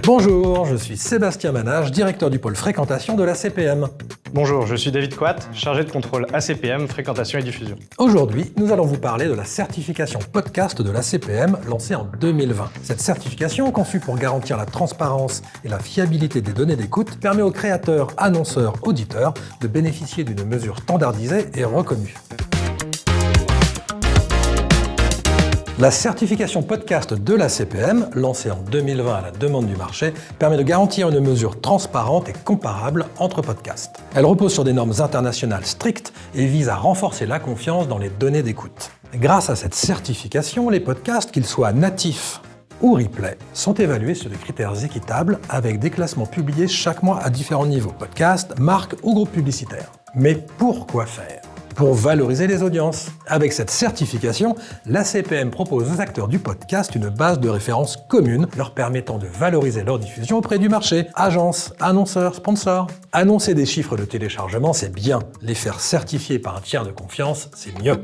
Bonjour, je suis Sébastien Manage, directeur du pôle fréquentation de l'ACPM. Bonjour, je suis David Quat, chargé de contrôle ACPM, fréquentation et diffusion. Aujourd'hui, nous allons vous parler de la certification podcast de l'ACPM lancée en 2020. Cette certification, conçue pour garantir la transparence et la fiabilité des données d'écoute, permet aux créateurs, annonceurs, auditeurs de bénéficier d'une mesure standardisée et reconnue. La certification podcast de l'ACPM, lancée en 2020 à la demande du marché, permet de garantir une mesure transparente et comparable entre podcasts. Elle repose sur des normes internationales strictes et vise à renforcer la confiance dans les données d'écoute. Grâce à cette certification, les podcasts, qu'ils soient natifs ou replay, sont évalués sur des critères équitables avec des classements publiés chaque mois à différents niveaux, podcasts, marques ou groupes publicitaires. Mais pourquoi faire ? Pour valoriser les audiences. Avec cette certification, l'ACPM propose aux acteurs du podcast une base de référence commune leur permettant de valoriser leur diffusion auprès du marché. Agences, annonceurs, sponsors. Annoncer des chiffres de téléchargement, c'est bien. Les faire certifier par un tiers de confiance, c'est mieux.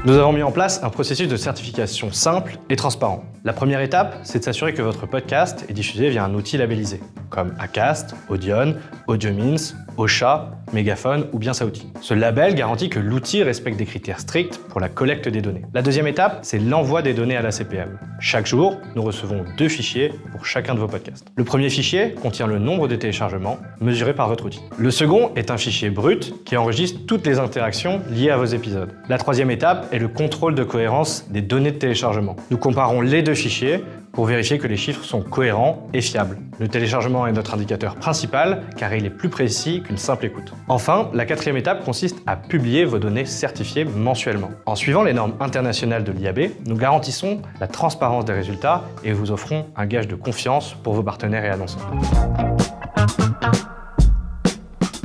Nous avons mis en place un processus de certification simple et transparent. La première étape, c'est de s'assurer que votre podcast est diffusé via un outil labellisé, comme Acast, Audion, Audiomins, Ocha, Megaphone ou bien Sauti. Ce label garantit que l'outil respecte des critères stricts pour la collecte des données. La deuxième étape, c'est l'envoi des données à l'ACPM. Chaque jour, nous recevons 2 fichiers pour chacun de vos podcasts. Le premier fichier contient le nombre de téléchargements mesuré par votre outil. Le second est un fichier brut qui enregistre toutes les interactions liées à vos épisodes. La troisième étape est le contrôle de cohérence des données de téléchargement. Nous comparons les 2 fichiers pour vérifier que les chiffres sont cohérents et fiables. Le téléchargement est notre indicateur principal car il est plus précis qu'une simple écoute. Enfin, la 4e étape consiste à publier vos données certifiées mensuellement. En suivant les normes internationales de l'IAB, nous garantissons la transparence des résultats et vous offrons un gage de confiance pour vos partenaires et annonceurs.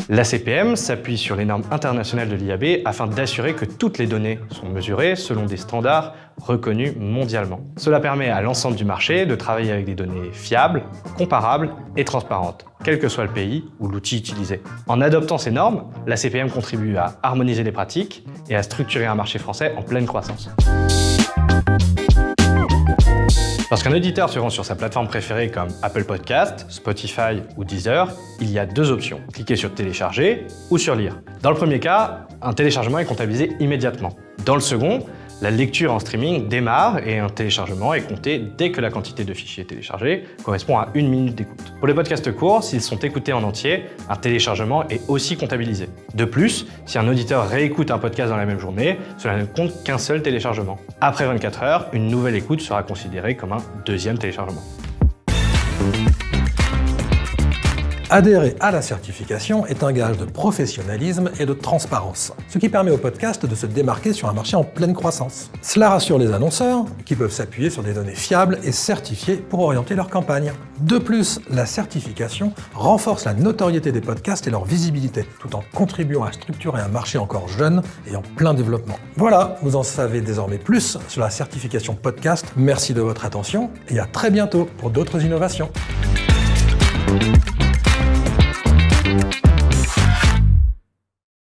L'ACPM s'appuie sur les normes internationales de l'IAB afin d'assurer que toutes les données sont mesurées selon des standards reconnus mondialement. Cela permet à l'ensemble du marché de travailler avec des données fiables, comparables et transparentes, quel que soit le pays ou l'outil utilisé. En adoptant ces normes, l'ACPM contribue à harmoniser les pratiques et à structurer un marché français en pleine croissance. Lorsqu'un auditeur se rend sur sa plateforme préférée comme Apple Podcast, Spotify ou Deezer, il y a 2 options. Cliquez sur télécharger ou sur lire. Dans le premier cas, un téléchargement est comptabilisé immédiatement. Dans le second, la lecture en streaming démarre et un téléchargement est compté dès que la quantité de fichiers téléchargés correspond à 1 minute d'écoute. Pour les podcasts courts, s'ils sont écoutés en entier, un téléchargement est aussi comptabilisé. De plus, si un auditeur réécoute un podcast dans la même journée, cela ne compte qu'un seul téléchargement. Après 24 heures, une nouvelle écoute sera considérée comme un 2e téléchargement. Adhérer à la certification est un gage de professionnalisme et de transparence, ce qui permet au podcast de se démarquer sur un marché en pleine croissance. Cela rassure les annonceurs, qui peuvent s'appuyer sur des données fiables et certifiées pour orienter leur campagne. De plus, la certification renforce la notoriété des podcasts et leur visibilité, tout en contribuant à structurer un marché encore jeune et en plein développement. Voilà, vous en savez désormais plus sur la certification podcast. Merci de votre attention et à très bientôt pour d'autres innovations.